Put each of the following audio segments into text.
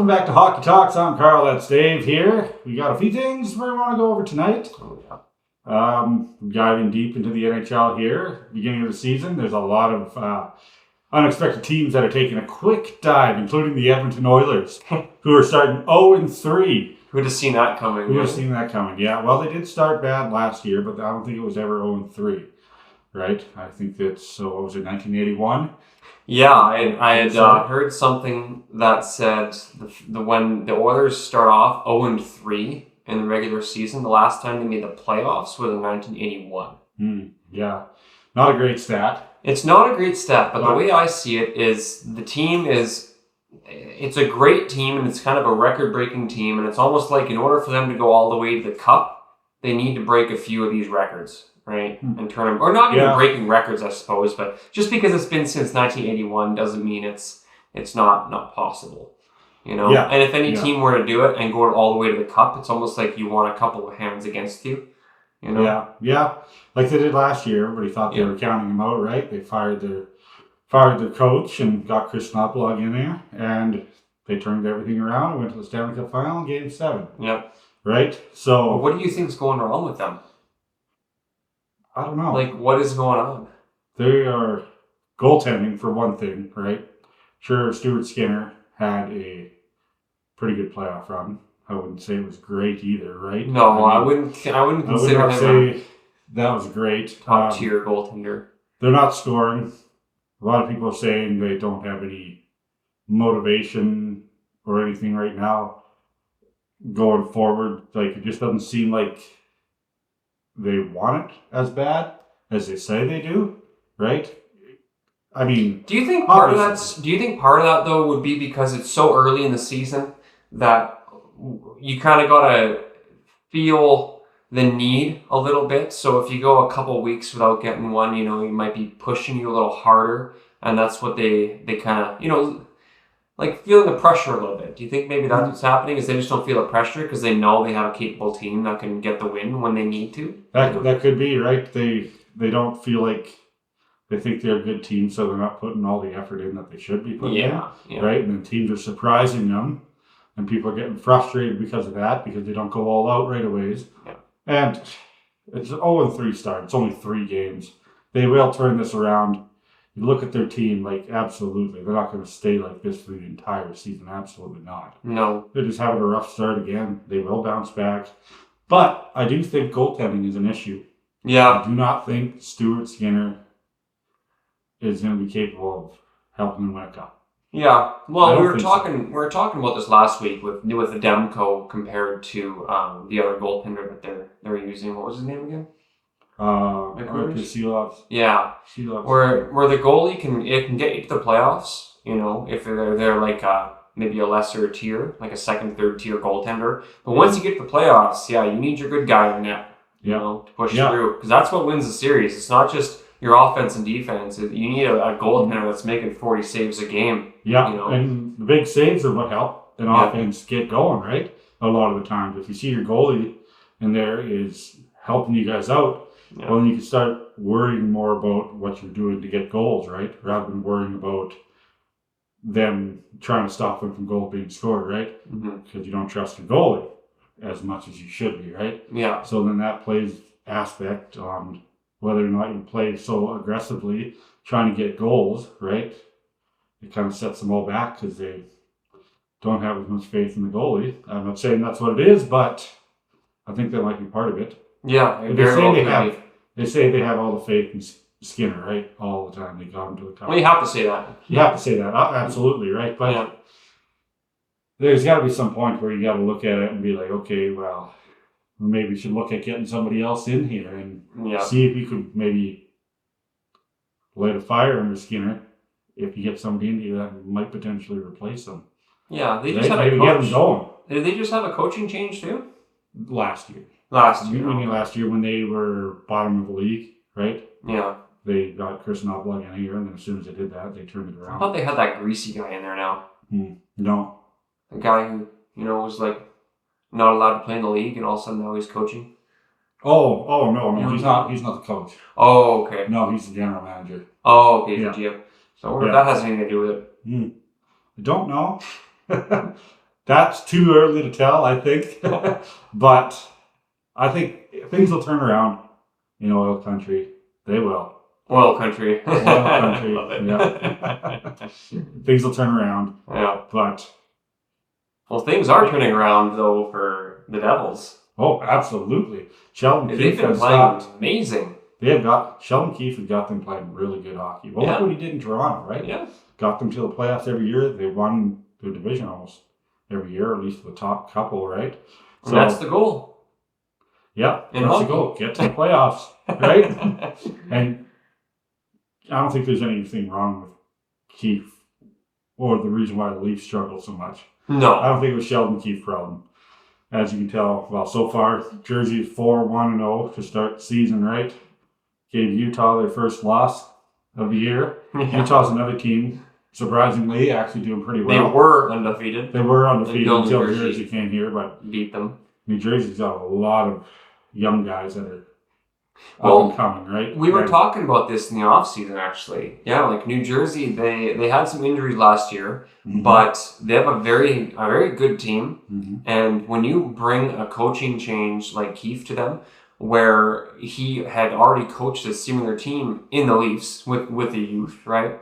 Welcome back to Hockey Talks. I'm Carl, that's Dave here. We got a few things we want to go over tonight. Diving deep into the NHL here. Beginning of the season, there's a lot of unexpected teams that are taking a quick dive, including the Edmonton Oilers, who are starting 0-3. Who would have seen that coming? Who would have seen that coming? Yeah, well, they did start bad last year, but I don't think it was ever 0-3, right? I think that's, so what was it, 1981? Yeah, I had heard something that said when the Oilers start off 0-3 in the regular season, the last time they made the playoffs was in 1981. Yeah, not a great stat. It's not a great stat, but the way I see it is the team it's a great team and it's kind of a record-breaking team, and it's almost like in order for them to go all the way to the cup, they need to break a few of these records. Right? And turn them, or not even breaking records, I suppose, but just because it's been since 1981 doesn't mean it's not possible, you know? Yeah. And if any team were to do it and go all the way to the cup, it's almost like you want a couple of hands against you, you know? Yeah. Like they did last year. Everybody thought they were counting them out, right? They fired their coach and got Chris Knoblauch in there, and they turned everything around and went to the Stanley Cup final in Game 7. Yep. Right? So... Well, what do you think's going wrong with them? I don't know. Like, what is going on? They are goaltending, for one thing, right? Sure, Stuart Skinner had a pretty good playoff run. I wouldn't say it was great either, right? No, I wouldn't consider him that was great. Top-tier goaltender. They're not scoring. A lot of people are saying they don't have any motivation or anything right now going forward. Like, it just doesn't seem like they want it as bad as they say they do, right? I mean, do you think part of that though would be because it's so early in the season that you kind of gotta feel the need a little bit? So if you go a couple weeks without getting one, you know, you might be pushing you a little harder, and that's what they kind of, you know, like feeling the pressure a little bit. Do you think maybe that's what's happening? Is they just don't feel the pressure because they know they have a capable team that can get the win when they need to? That could be, right? They don't feel like they think they're a good team, so they're not putting all the effort in that they should be putting in, right? And then teams are surprising them, and people are getting frustrated because of that, because they don't go all out right away. Yeah. And it's 0-3 start. It's only 3 games. They will turn this around. You look at their team, like, absolutely. They're not going to stay like this for the entire season. Absolutely not. No. They're just having a rough start again. They will bounce back. But I do think goaltending is an issue. Yeah. I do not think Stuart Skinner is going to be capable of helping them win a cup. Yeah. Well, we were talking about this last week with Demko compared to the other goaltender that they're using. What was his name again? Seelovs. Yeah. Seelovs. Where the goalie can get you to the playoffs, you know, if they're like maybe a lesser tier, like a second, third tier goaltender. But once you get to the playoffs, you need your good guy in net, you know, to push through, because that's what wins the series. It's not just your offense and defense. You need a goaltender that's making 40 saves a game. Yeah, you know? And the big saves are what help an offense get going, right? A lot of the times, if you see your goalie in there is helping you guys out, well, then you can start worrying more about what you're doing to get goals, right? Rather than worrying about them trying to stop them from goal being scored, right? Because you don't trust your goalie as much as you should be, right? Yeah. So then that plays aspect on whether or not you play so aggressively trying to get goals, right? It kind of sets them all back because they don't have as much faith in the goalie. I'm not saying that's what it is, but I think that might be part of it. Yeah, they say they have all the faith in Skinner, right? All the time. They got him to the cup. Well, you have to say that. You have to say that. Absolutely, right? But there's got to be some point where you got to look at it and be like, okay, well, maybe we should look at getting somebody else in here and see if you could maybe light a fire under Skinner. If you get somebody in here that might potentially replace him. Yeah, they just had a coach. Get them going. Did they just have a coaching change too? Last year. Last year when they were bottom of the league, right? Yeah. They got Chris Knoblauch in here, and then as soon as they did that, they turned it around. I thought they had that greasy guy in there now. No. The guy who, you know, was like not allowed to play in the league, and all of a sudden now he's coaching. Oh no, he's not the coach. Oh, okay. No, he's the general manager. Oh, okay, the GM. So I wonder if that has anything to do with it. I don't know. That's too early to tell, I think. But I think things will turn around in oil country. They will. Oil country. Oil country. Love it. Yeah. Things will turn around. Yeah. But well, things are turning around though for the Devils. Oh, absolutely. Sheldon They've Keefe been has playing got amazing. Sheldon Keefe has got them playing really good hockey. Well, look what he did in Toronto, right? Yeah. Got them to the playoffs every year. They won their division almost every year, or at least the top couple, right? So and that's the goal. Yeah, that's the goal. Get to the playoffs, right? And I don't think there's anything wrong with Keefe or the reason why the Leafs struggle so much. No. I don't think it was Sheldon Keefe's problem. As you can tell, well, so far, Jersey is 4-1-0 to start the season, right? Gave Utah their first loss of the year. Yeah. Utah's another team, surprisingly, actually doing pretty well. They were undefeated. Until Jersey came here, but beat them. New Jersey's got a lot of young guys that are up and coming, right? We were talking about this in the offseason, actually. Yeah, like New Jersey, they had some injuries last year, but they have a very good team. Mm-hmm. And when you bring a coaching change like Keefe to them, where he had already coached a similar team in the Leafs with the youth, right?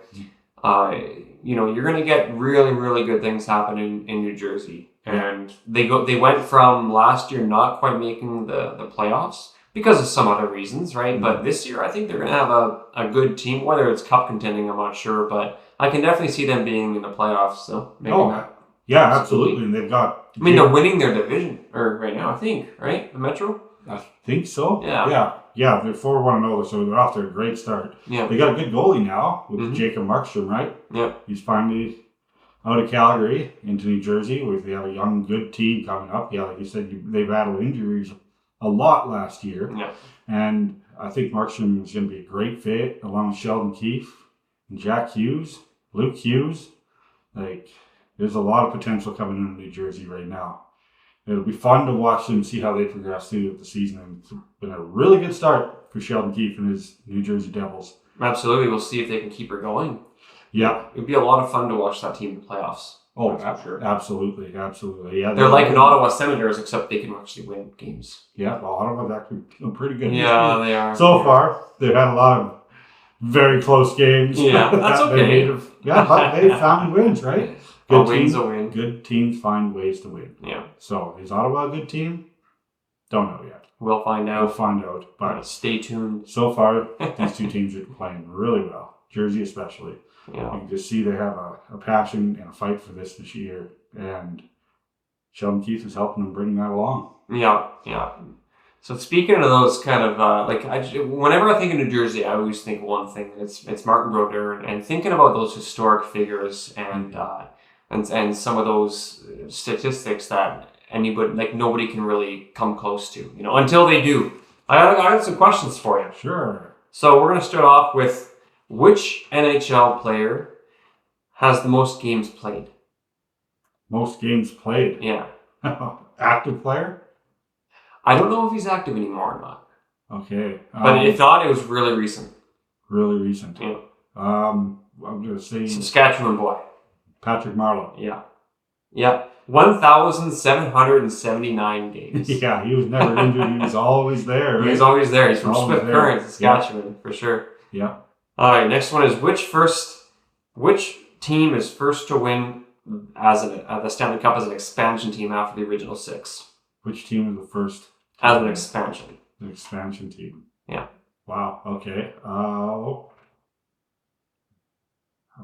You're going to get really, really good things happening in New Jersey. And they went from last year not quite making the playoffs because of some other reasons, right? Mm-hmm. But this year, I think they're going to have a good team. Whether it's cup contending, I'm not sure, but I can definitely see them being in the playoffs. So yeah, absolutely. And they've got. I mean, they're winning their division right now. I think, right, the Metro. I think so. Yeah. They're 4-1-0, so they're off to a great start. Yeah, they got a good goalie now with Jacob Markstrom, right? Yeah, he's finally out of Calgary into New Jersey, where they have a young, good team coming up. Yeah, like you said, they battled injuries a lot last year. Yeah. And I think Markstrom is going to be a great fit along with Sheldon Keefe and Jack Hughes, Luke Hughes. Like, there's a lot of potential coming into New Jersey right now. It'll be fun to watch them, see how they progress through the season. And it's been a really good start for Sheldon Keefe and his New Jersey Devils. Absolutely. We'll see if they can keep her going. Yeah. It'd be a lot of fun to watch that team in the playoffs. Oh, sure. Absolutely. Yeah, they're like an Ottawa Senators, except they can actually win games. Yeah, well, Ottawa's actually pretty good. Yeah, they are. So far, they've had a lot of very close games. Yeah, that's okay. But they found wins, right? Good win's a win. Good teams find ways to win. Yeah. So, is Ottawa a good team? Don't know yet. We'll find out. But stay tuned. So far, these two teams are playing really well. Jersey especially. Yeah. You can just see they have a passion and a fight for this year. And Sheldon Keefe is helping them bring that along. Yeah. So speaking of those kind of, whenever I think of New Jersey, I always think one thing. It's Martin Brodeur. And thinking about those historic figures and some of those statistics that nobody can really come close to, until they do. I got some questions for you. Sure. So we're going to start off with, which NHL player has the most games played? Most games played? Yeah. Active player? I don't know if he's active anymore or not. Okay. But if not, it was really recent. Really recent. Yeah. I'm going to say... Saskatchewan boy. Patrick Marleau. Yeah. 1,779 games. Yeah, he was never injured. He was always there. Right? He was always there. He's from Swift Current, Saskatchewan, for sure. Yeah. All right, next one is which team is first to win the Stanley Cup as an expansion team after the original 6? Which team was the first? As an expansion. An expansion team. Yeah. Wow. Okay. I'm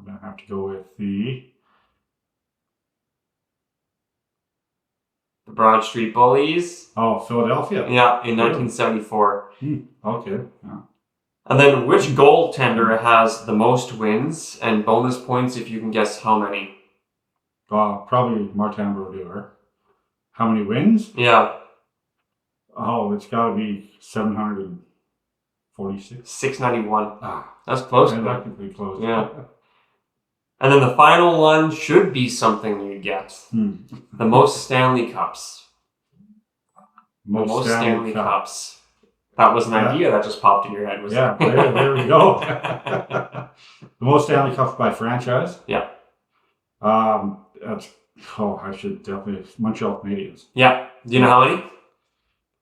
gonna have to go with the Broad Street Bullies. Oh, Philadelphia. Yeah, in 1974. Okay. Yeah. And then which goaltender has the most wins and bonus points if you can guess how many? Probably Martin Brodeur. How many wins? Yeah. Oh, it's got to be 746. 691. That's close. That could be close. Yeah. And then the final one should be something you get. The most Stanley Cups. Most Stanley Cups. That was an idea that just popped in your head. There we go. The most Stanley Cups by franchise. Yeah. That's Oh, I should definitely. Montreal Canadiens. Yeah. Do you know how many?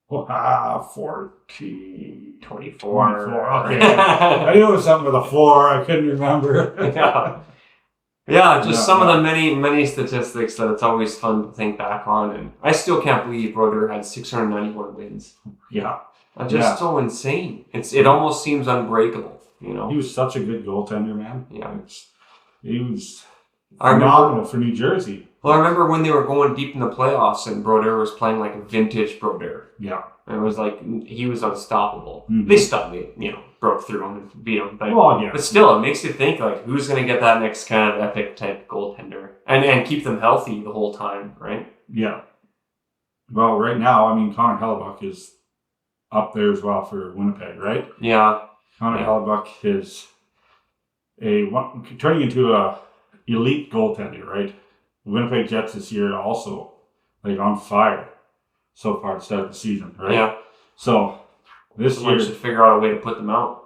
14. 24. Okay. I knew it was something with a 4. I couldn't remember. Yeah. Yeah, just some of the many statistics that it's always fun to think back on. And I still can't believe Brodeur had 691 wins. Yeah. Just so insane. It almost seems unbreakable, you know. He was such a good goaltender, man. Yeah. He was phenomenal for New Jersey. Well, I remember when they were going deep in the playoffs and Brodeur was playing like a vintage Brodeur. Yeah. And it was like, he was unstoppable. Mm-hmm. They stopped me, broke through him and beat him. But still, it makes you think, like, who's going to get that next kind of epic type goaltender and keep them healthy the whole time, right? Yeah. Well, right now, I mean, Connor Hellebuck is up there as well for Winnipeg, right? Yeah. Connor Hellebuck is turning into a elite goaltender, right? The Winnipeg Jets this year also on fire so far to start the season, right? Yeah. So this year should figure out a way to put them out.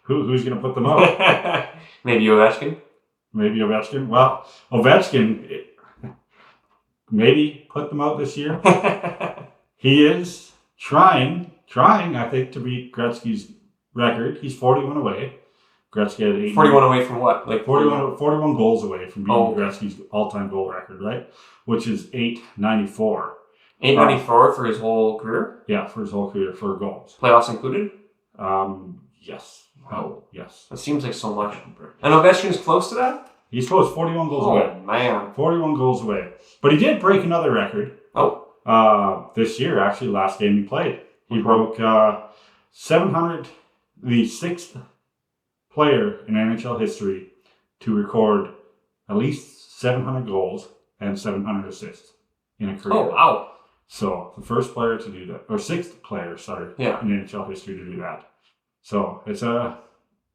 Who's going to put them out? Maybe Ovechkin. Well, Ovechkin maybe put them out this year. He is trying, I think, to beat Gretzky's record. He's 41 away. Gretzky had 41 away from what? Like 41 goals away from beating Gretzky's all-time goal record, right? Which is 894. 894 for his whole career? Yeah, for his whole career, for goals. Playoffs included? Yes. Oh, yes. That seems like so much. And Ovechkin's close to that? He's close, 41 goals away. Oh, man. 41 goals away. But he did break another record. Oh. This year, actually, last game he played. He broke 700, the sixth player in NHL history to record at least 700 goals and 700 assists in a career. Oh, wow. So, the first player to do that, or sixth player, in NHL history to do that. So, it's a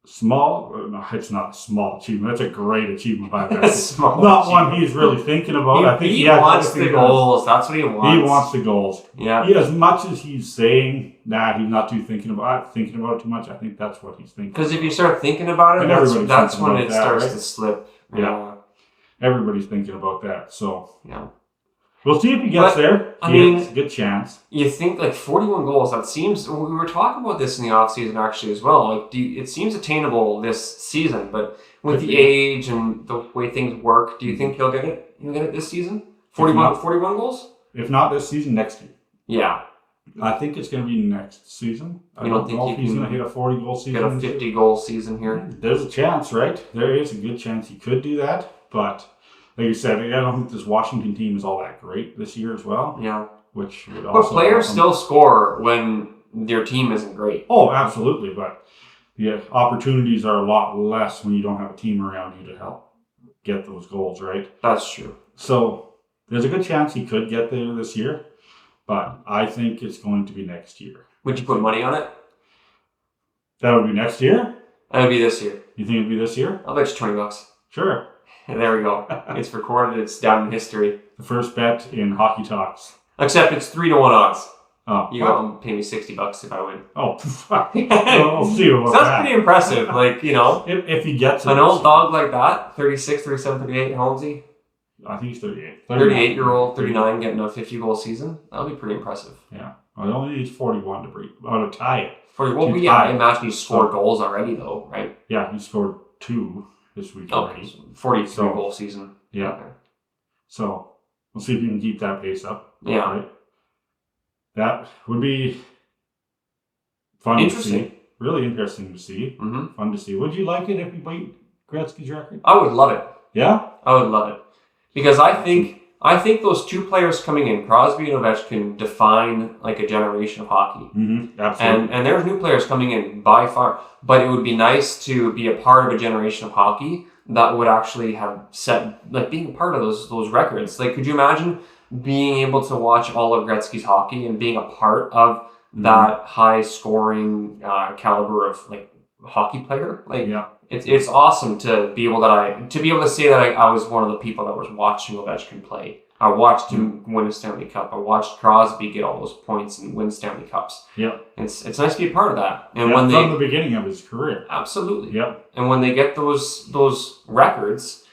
it's not a small achievement. That's a great achievement by Ovechkin. Not one he's really thinking about. I think he wants the goals. That's what he wants. He wants the goals. Yeah. As much as he's saying, he's not too thinking about it too much. I think that's what he's thinking. Because if you start thinking about it, that's when it starts to slip. Yeah. Everybody's thinking about that. So yeah. We'll see if he gets there. I mean, it's a good chance. You think 41 goals, that seems, we were talking about this in the offseason actually as well. It seems attainable this season, but with the age and the way things work, do you think he'll get it? He'll get it this season? 41 goals? If not this season, next year. Yeah. I think it's going to be next season. You don't think he's going to hit a 40-goal season? Get a 50-goal season here? There's a chance, right? There is a good chance he could do that, but like you said, I don't think this Washington team is all that great this year as well. Yeah. Which would also. But players still score when their team isn't great. Oh, absolutely. But the opportunities are a lot less when you don't have a team around you to help get those goals, right? That's true. So there's a good chance he could get there this year, but I think it's going to be next year. Would you put money on it? That would be next year? That would be this year. You think it'd be this year? I'll bet you $20. Sure. And there we go. It's recorded. It's down in history. The first bet in Hockey Talks. Except it's 3-1 odds. Oh, you got to pay me $60 if I win. Oh, we'll see about that. That's pretty impressive. If he gets an old dog like that, 36, 37, 38, Holmesy. I think he's 38. 38-year-old, 39, getting a 50-goal season. That'll be pretty impressive. Yeah. Well, he only needs 41 to tie it. 41. Well, yeah, I imagine he scored goals already, though, right? Yeah, he scored 2 this week already. 42-goal season. Yeah. Okay. So we'll see if you can keep that pace up. Yeah. Right? That would be fun to see. Really interesting to see. Mm-hmm. Fun to see. Would you like it if you beat Gretzky's record? I would love it. Yeah? I would love it. Because I think those two players coming in, Crosby and Ovechkin, define a generation of hockey. Mm-hmm. Absolutely. And there's new players coming in by far. But it would be nice to be a part of a generation of hockey that would actually have set, being a part of those records. Could you imagine being able to watch all of Gretzky's hockey and being a part of that high scoring caliber of hockey player? Yeah. It's awesome to be able to say that I was one of the people that was watching Ovechkin play. I watched him win a Stanley Cup. I watched Crosby get all those points and win Stanley Cups. Yeah. It's nice to be a part of that. And from the beginning of his career. Absolutely. Yep. And when they get those records,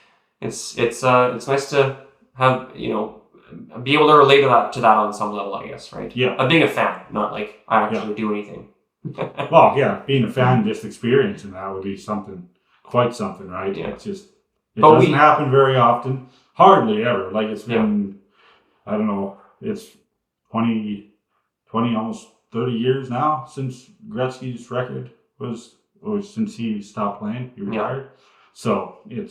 it's nice to have, be able to relate to that on some level, I guess, right? Yeah. Of being a fan, not like I actually do anything. Well, yeah, being a fan, just experiencing that would be quite something, right? Yeah. It doesn't happen very often, hardly ever. Like it's been, I don't know, it's 20, almost 30 years now since Gretzky's record was since he stopped playing, he retired. So it'd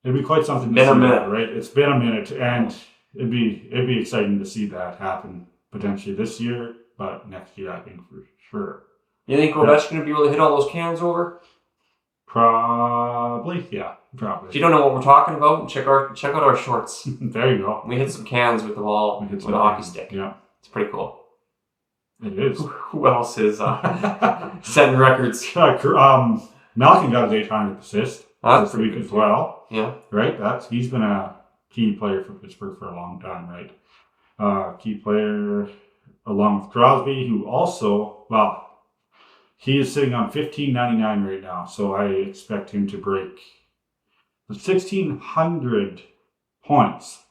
be quite something to see that, right? It's been a minute, and it'd be exciting to see that happen potentially this year, but next year I think for sure. You think Ovechkin would be able to hit all those cans over? Probably, yeah, probably. If you don't know what we're talking about, check out our shorts. There you go. We hit some cans with the ball with a hockey stick. Yeah, it's pretty cool. It is. Who else is setting records? Malkin got his 800th assist this week as well. Yeah. Right? He's been a key player for Pittsburgh for a long time, right? Key player along with Crosby, who also, he is sitting on 1599 right now, so I expect him to break the 1,600 points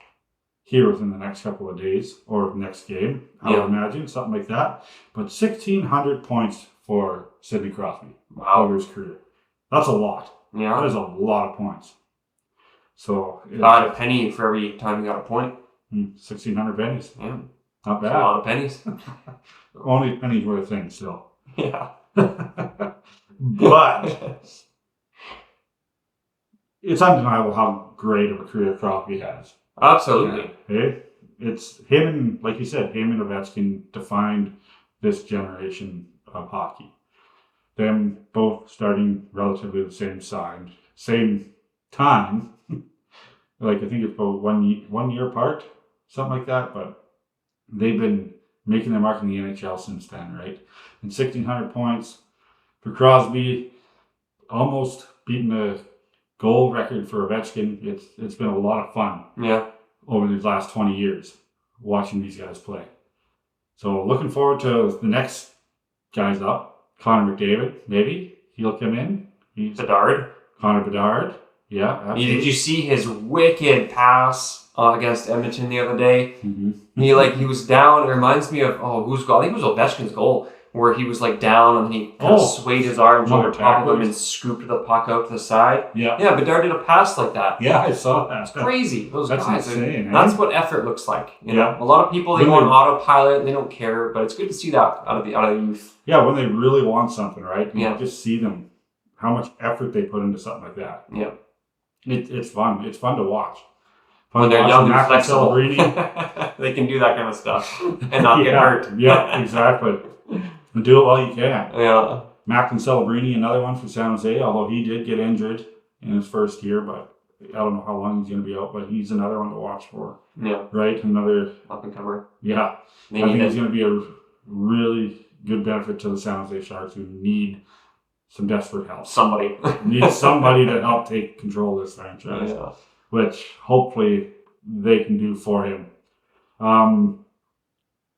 here within the next couple of days or next game, I would imagine, something like that. But 1,600 points for Sidney Crosby over his career. That's a lot. Yeah. That is a lot of points. So got a penny for every time you got a point. 1,600 pennies. Yeah. Not bad. That's a lot of pennies. Only pennies worth a thing still. Yeah. But it's undeniable how great of a career Crosby has. Absolutely. Yeah. It's him and, like you said, him and Ovechkin defined this generation of hockey. Them both starting relatively the same time. Like I think it's about 1 year apart, something like that. But they've been making their mark in the NHL since then, right? And 1,600 points for Crosby, almost beating the goal record for Ovechkin. It's been a lot of fun. Yeah. Over these last 20 years, watching these guys play. So looking forward to the next guys up. Connor McDavid, maybe he'll come in. Bedard. Connor Bedard. Yeah, absolutely. Did you see his wicked pass against Edmonton the other day? Mm-hmm. He was down. It reminds me of whose goal? I think it was Ovechkin's goal, where he was like down and he kind of swayed his arms over top of him and scooped the puck out to the side. Yeah. Yeah, Bedard did a pass like that. Yeah, I saw that. It's crazy. Those That's guys. insane. That's what effort looks like. You know, a lot of people they go on autopilot. They don't care, but it's good to see that out of the youth. Yeah, when they really want something, right? You just see them, how much effort they put into something like that. Yeah. It's fun. It's fun to watch. When they're young and flexible, they can do that kind of stuff and not get hurt. Yeah, exactly. And do it while you can. Yeah. Malkin Celebrini, another one for San Jose, although he did get injured in his first year, but I don't know how long he's going to be out, but he's another one to watch for. Yeah. Right? Another up and comer. Yeah. I think he's going to be a really good benefit to the San Jose Sharks, who need some desperate help. Somebody. Need somebody to help take control of this franchise, which hopefully they can do for him. I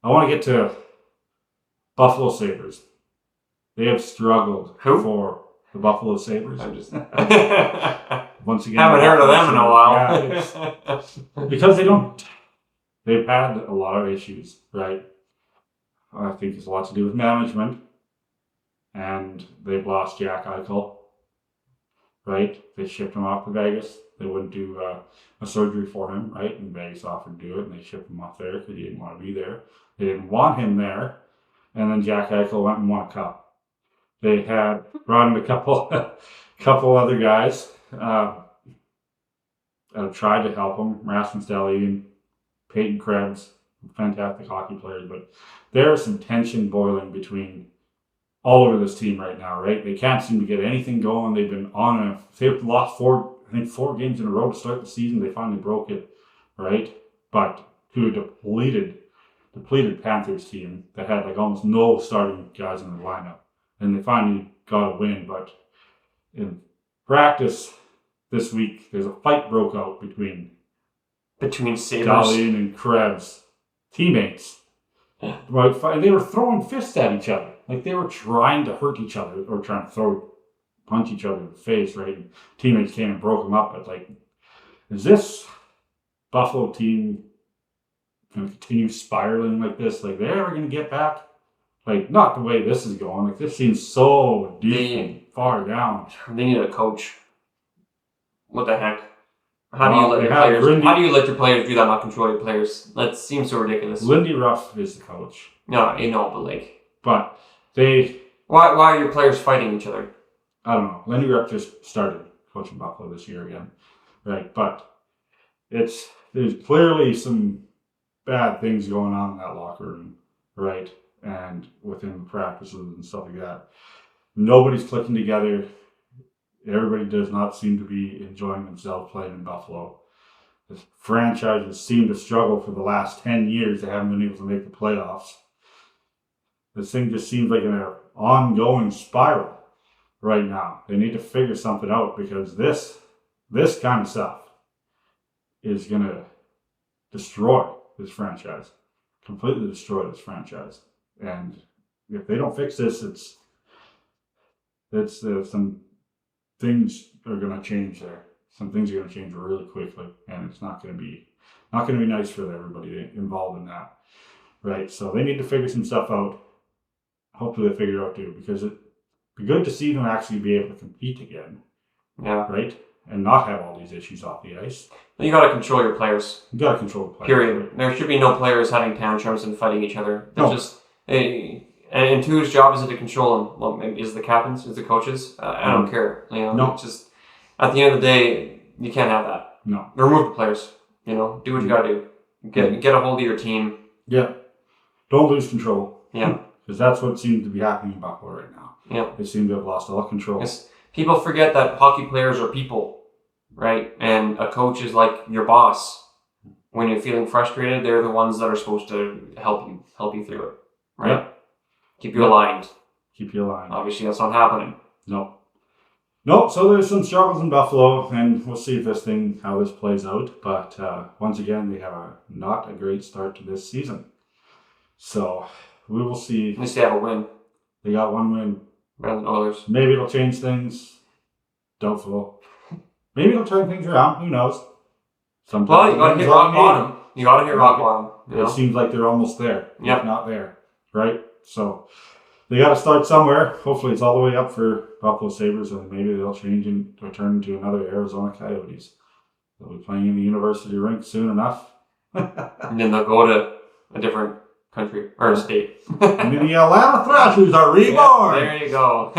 want to get to Buffalo Sabres. They have struggled for the Buffalo Sabres. I'm just once again, haven't heard of them in a while. Yeah, because they've had a lot of issues, right? I think it's a lot to do with management, and they've lost Jack Eichel, right? They shipped him off to Vegas. They wouldn't do a surgery for him, right? And Vegas offered to do it, and they shipped him off there because he didn't want to be there. They didn't want him there, and then Jack Eichel went and won a cup. They had brought in a couple other guys tried to help him. Rasmus Dahlin, Peyton Krebs, fantastic hockey players, but there is some tension boiling between all over this team right now, right? They can't seem to get anything going. They've lost four games in a row to start the season. They finally broke it, right? But to a depleted Panthers team that had like almost no starting guys in the lineup. And they finally got a win, but in practice this week, there's a fight broke out between Sabres, Dahlin and Krebs teammates. Right? They were throwing fists at each other. Like they were trying to hurt each other or trying to punch each other in the face, right? And teammates came and broke them up. But like, is this Buffalo team going to continue spiraling like this? Like, they're ever going to get back? Like, not the way this is going. Like, this seems so deep and far down. They need a coach. What the heck? How do you let your players do that? Not control your players. That seems so ridiculous. Lindy Ruff is the coach. No, but like. But they. Why are your players fighting each other? I don't know. Lindy Ruff just started coaching Buffalo this year again, right? But there's clearly some bad things going on in that locker room, right? And within the practices and stuff like that. Nobody's clicking together. Everybody does not seem to be enjoying themselves playing in Buffalo. The franchises seem to struggle for the last 10 years. They haven't been able to make the playoffs. This thing just seems like an ongoing spiral right now. They need to figure something out because this kind of stuff is going to destroy this franchise. Completely destroy this franchise. And if they don't fix this, it's some things are going to change there. Some things are going to change really quickly, and it's not going to be nice for everybody involved in that, right? So they need to figure some stuff out. Hopefully they figure it out too, because it'd be good to see them actually be able to compete again. Yeah. Right? And not have all these issues off the ice. You got to control your players. You got to control the players. Period. Right? There should be no players having tantrums and fighting each other. They're No. just. And whose job is it to control them? Well, maybe is the captains, is the coaches? I don't care. No. Just at the end of the day, you can't have that. No. Remove the players. Do what you got to do. Get a hold of your team. Yeah. Don't lose control. Yeah. Because that's what seems to be happening in Buffalo right now. Yeah. They seem to have lost all control. Yes. People forget that hockey players are people, right? And a coach is like your boss. When you're feeling frustrated, they're the ones that are supposed to help you through it, right? Yeah. Keep you aligned. Keep you aligned. Obviously, that's not happening. No, so there's some struggles in Buffalo, and we'll see how this plays out. But once again, they have not a great start to this season. So we will see. At least they have a win. They got one win. Better than Oilers. Maybe it'll change things. Doubtful. Maybe it'll turn things around. Who knows? Well, you got to hit rock bottom. You got to hit rock bottom. It seems like they're almost there. Yeah. If not there. Right? So they got to start somewhere. Hopefully it's all the way up for Buffalo Sabres, and maybe they'll change and return to another Arizona Coyotes. They'll be playing in the university rink soon enough. And then they'll go to a different country or state. And then the Atlanta Thrashers are reborn. Yeah, there you go.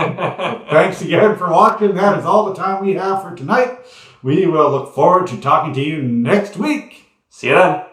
Thanks again for watching. That is all the time we have for tonight. We will look forward to talking to you next week. See you then.